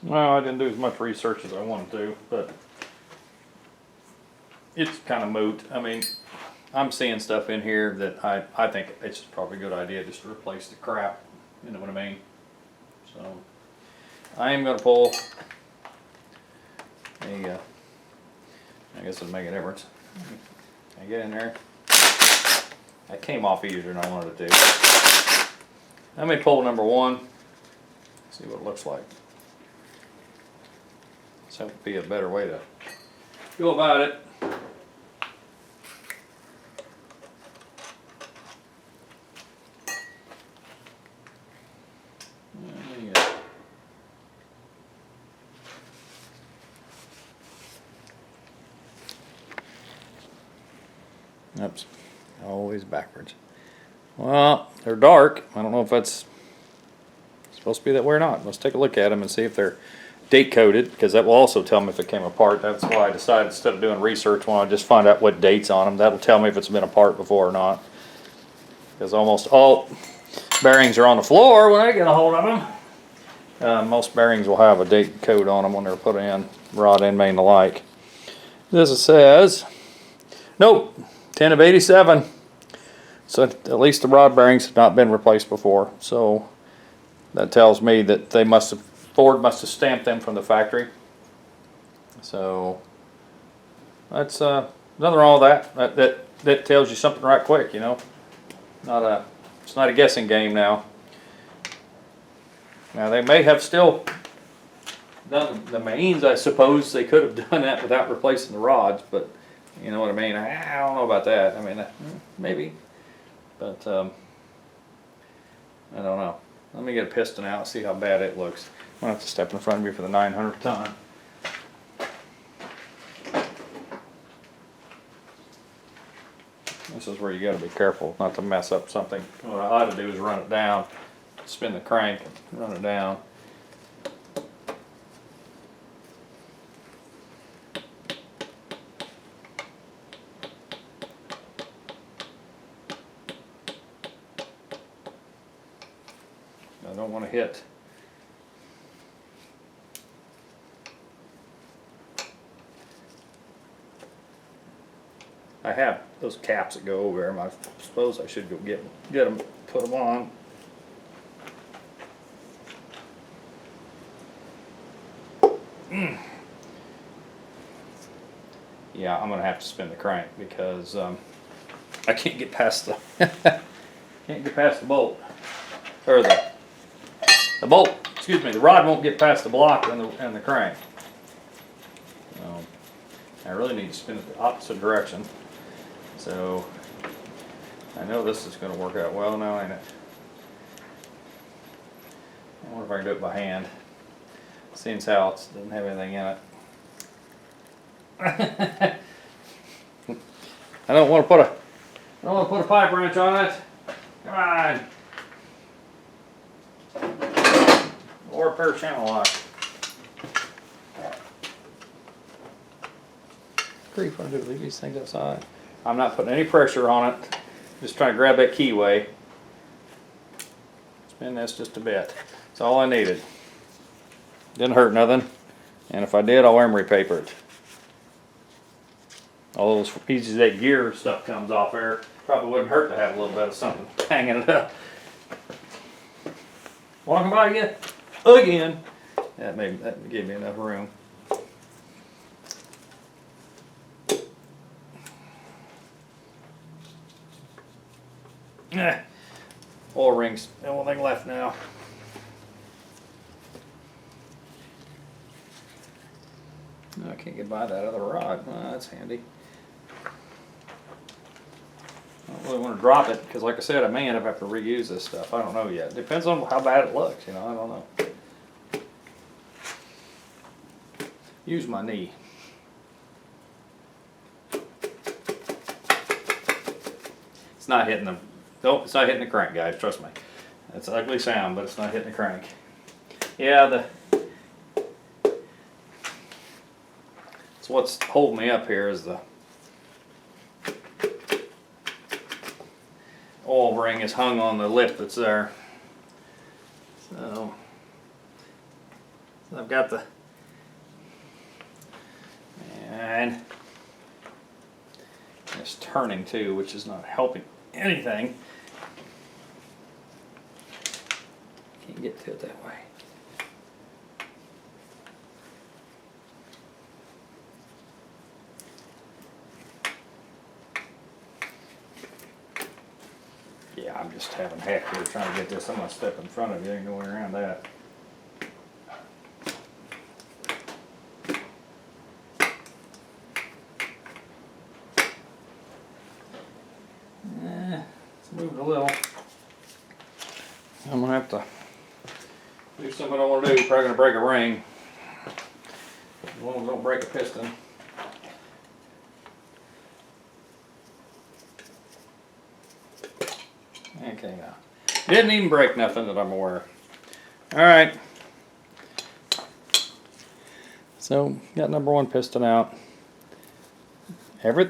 Well, I didn't do as much research as I wanted to, but it's kind of moot. I mean, I'm seeing stuff in here that I think it's probably a good idea just to replace the crap. You know what I mean? So I am going to pull a, I guess it'll make a difference. Can I get in there? That came off easier than I wanted it to. Let me pull number one, see what it looks like. So that would be a better way to go about it. Oops, always backwards. Well, they're dark. I don't know if that's supposed to be that way or not. Let's take a look at them and see if they're date coded, because that will also tell me if it came apart. That's why I decided instead of doing research, I want to just find out what dates on them. That'll tell me if it's been apart before or not. Because almost all bearings are on the floor when I get a hold of them. Most bearings will have a date code on them when they're put in, rod end main alike. This says, nope, 10 of 87. So at least the rod bearings have not been replaced before. So that tells me that they must have, Ford must have stamped them from the factory. So that's nothing wrong with that. That tells you something right quick, you know. It's not a guessing game now. Now they may have still done the mains. I suppose they could have done that without replacing the rods, but you know what I mean. I don't know about that. I mean, maybe, but I don't know. Let me get a piston out and see how bad it looks. I'm gonna have to step in front of you for the 900th time. This is where you got to be careful not to mess up something. What I ought to do is run it down, spin the crank, and run it down. I don't want to hit. I have those caps that go over them. I suppose I should go get them, put them on. Yeah, I'm gonna have to spin the crank because I can't get past the can't get past the bolt, or the bolt. Excuse me, the rod won't get past the block and the crank. So I really need to spin it the opposite direction. So I know this is going to work out well now, ain't it? I wonder if I can do it by hand. Seeing as how it doesn't have anything in it. I don't want to put a pipe wrench on it. Come on. Or a pair of channel lock. Grief, what do I do? Leave these things outside. I'm not putting any pressure on it. Just trying to grab that keyway. Spin this just a bit. That's all I needed. Didn't hurt nothing. And if I did, I'll emery paper it. All those pieces of that gear stuff comes off there. Probably wouldn't hurt to have a little bit of something hanging it up. Walking by you again. That gave me enough room. Oil rings, the only thing left now. No, I can't get by that other rod. Well, that's handy. I don't really want to drop it because, like I said, I may end up having to reuse this stuff. I don't know yet. Depends on how bad it looks, you know. I don't know. Use my knee. It's not hitting the. Nope, it's not hitting the crank, guys. Trust me. It's an ugly sound, but it's not hitting the crank. Yeah, so what's holding me up here is the oil ring is hung on the lip that's there. So So I've got the, and it's turning too, which is not helping anything. Can't get to it that way. Yeah, I'm just having heck here trying to get this. I'm gonna step in front of you. Ain't no way around that. It's moved a little. I'm gonna have to do something I want to do. Probably gonna break a ring. As long as I don't break a piston. Okay, now. Didn't even break nothing that I'm aware of. Alright. So, got number one piston out.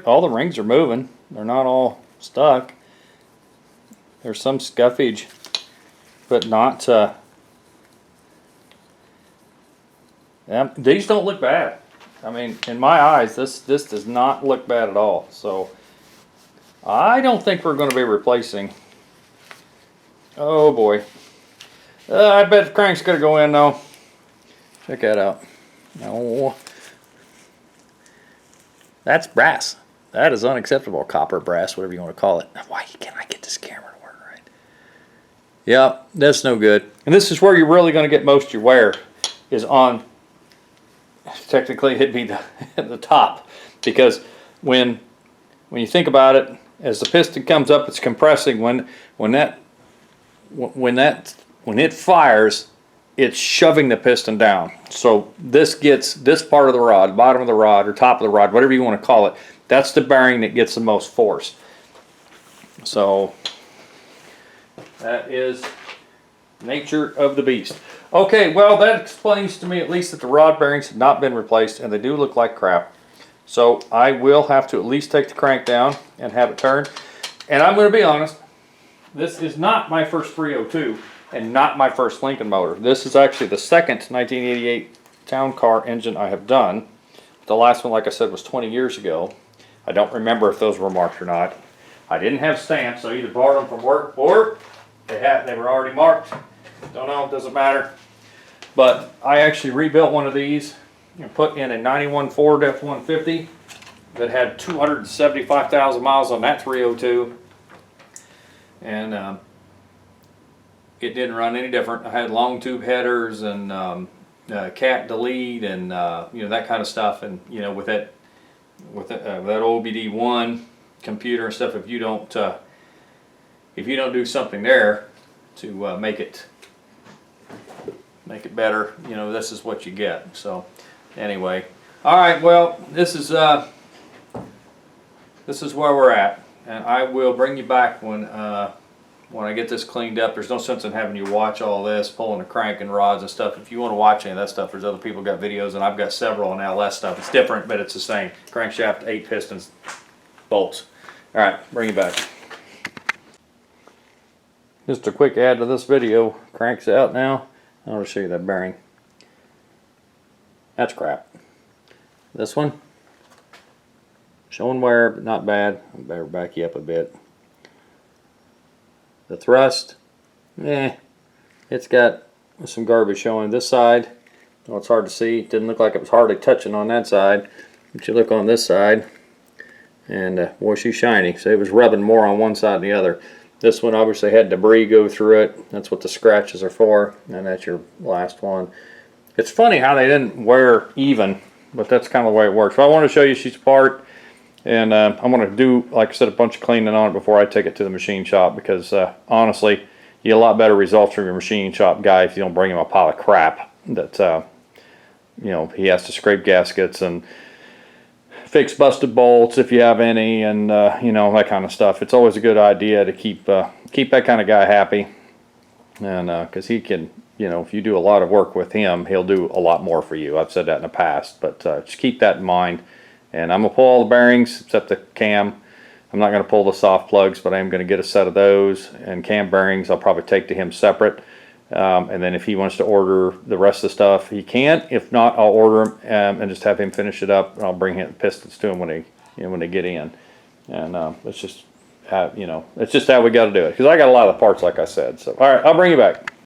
All the rings are moving. They're not all stuck. There's some scuffage, but not, these don't look bad. I mean, in my eyes, this does not look bad at all. So, I don't think we're going to be replacing. Oh boy. I bet the crank's going to go in though. Check that out. No. That's brass. That is unacceptable. Copper, brass, whatever you want to call it. Why can't I get this camera to work right? Yeah, that's no good. And this is where you're really going to get most of your wear, is on, technically it'd be the top. Because when you think about it, as the piston comes up, it's compressing. When it fires, it's shoving the piston down. So this gets this part of the rod, bottom of the rod, or top of the rod, whatever you want to call it. That's the bearing that gets the most force. So that is nature of the beast. Okay, well that explains to me at least that the rod bearings have not been replaced, and they do look like crap. So I will have to at least take the crank down and have it turned. And I'm going to be honest, this is not my first 302 and not my first Lincoln motor. This is actually the second 1988 town car engine I have done. The last one, like I said, was 20 years ago. I don't remember if those were marked or not. I didn't have stamps, so I either borrowed them from work or they were already marked. Don't know, it doesn't matter. But I actually rebuilt one of these and put in a 91 Ford F-150 that had 275,000 miles on that 302. And it didn't run any different. I had long tube headers and cat delete and you know, that kind of stuff. And you know, with that OBD1 computer and stuff, if you don't do something there to make it better, you know, this is what you get. So anyway, all right. Well, this is where we're at, and I will bring you back when I get this cleaned up. There's no sense in having you watch all this, pulling the crank and rods and stuff. If you want to watch any of that stuff, there's other people got videos, and I've got several on LS stuff. It's different, but it's the same. Crankshaft, 8 pistons, bolts. All right, bring you back. Just a quick add to this video. Crank's out now. I want to show you that bearing. That's crap. This one, showing wear, but not bad. I better back you up a bit. The thrust, it's got some garbage showing this side. Well, it's hard to see. It didn't look like it was hardly touching on that side. But you look on this side, and boy, she's shiny. So it was rubbing more on one side than the other. This one obviously had debris go through it. That's what the scratches are for, and that's your last one. It's funny how they didn't wear even, but that's kind of the way it works. So I want to show you she's apart, and I'm going to do, like I said, a bunch of cleaning on it before I take it to the machine shop, because honestly, you get a lot better results from your machine shop guy if you don't bring him a pile of crap that you know, he has to scrape gaskets and fix busted bolts if you have any, and you know, that kind of stuff. It's always a good idea to keep that kind of guy happy, and because he can, you know, if you do a lot of work with him, he'll do a lot more for you. I've said that in the past, but just keep that in mind. And I'm gonna pull all the bearings except the cam. I'm not gonna pull the soft plugs, but I am gonna get a set of those, and cam bearings I'll probably take to him separate. And then if he wants to order the rest of the stuff, he can. If not, I'll order him and just have him finish it up. And I'll bring him pistons to him when they get in. And it's just how it's just how we got to do it. Because I got a lot of parts, like I said. So all right, I'll bring you back.